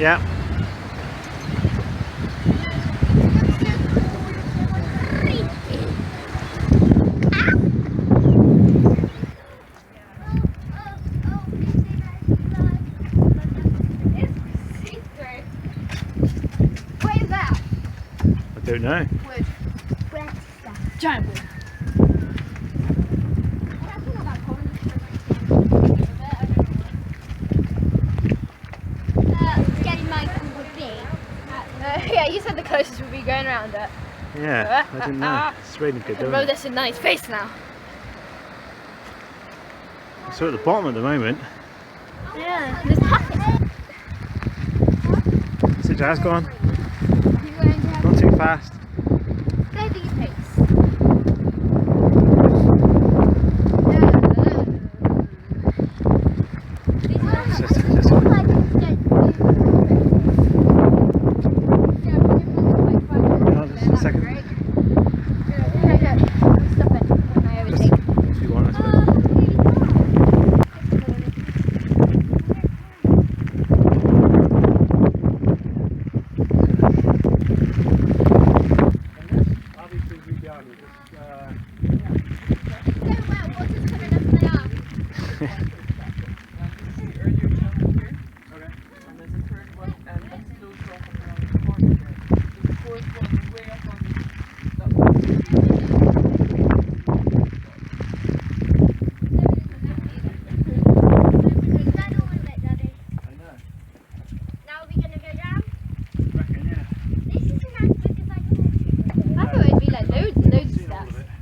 Yeah. What is that? I don't know. Wood. Giant wood. Skellig Michael would be. Yeah, you said the closest would be going around it. Yeah, I didn't know. It's raining good, Roll doesn't it? this in nice face now. So at the bottom at the moment. Yeah, there's puffins. So Jazz, go on. You're going to have Not too fast. steady pace. Just a second. Stop it. I overtake. If you want, I suppose.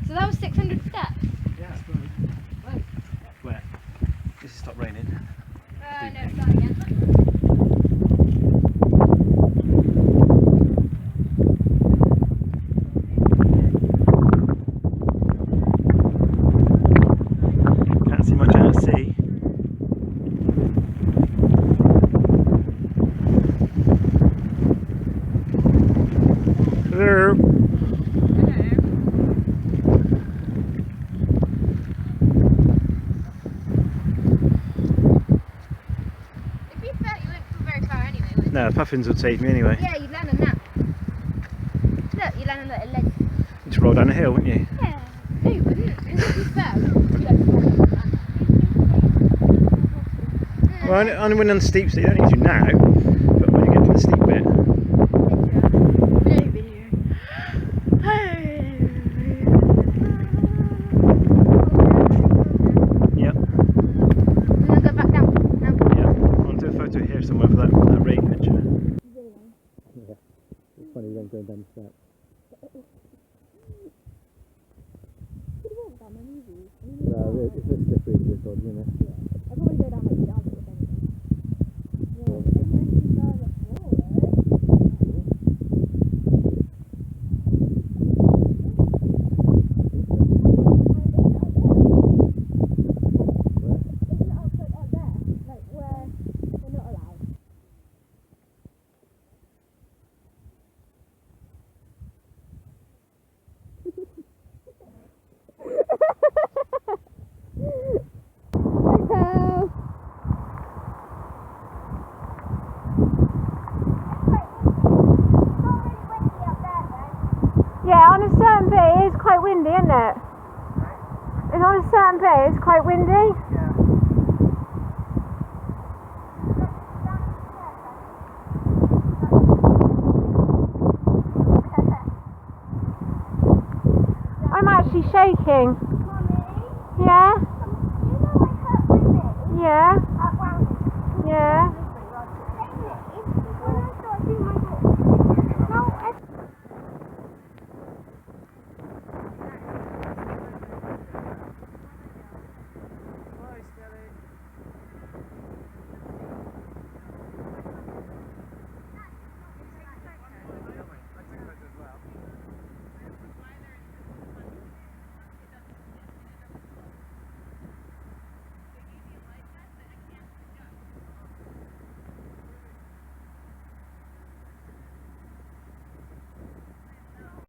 So that was 600 steps? Yeah, it's fine. Where? This has stopped raining. No, it's not again. Can't see much out at sea. Hello. No, the puffins would save me anyway. Yeah, you'd land on that. Look, you land on that ledge. You'd roll down the hill, wouldn't you? Yeah. No, you wouldn't. Because if you fell, Well, only when on the steep side, you don't need to now, but when you get to the steep bit. Yep. And then go back down. Now. Yep. I'll do a photo here somewhere for that rain picture. Yeah. It's funny then going down the steps. Well, it's a slippery as this one, isn't it? I'll probably go down like the other thing. Yeah, on a certain bit it is quite windy, isn't it? It's on a certain bit it's quite windy. I'm actually shaking.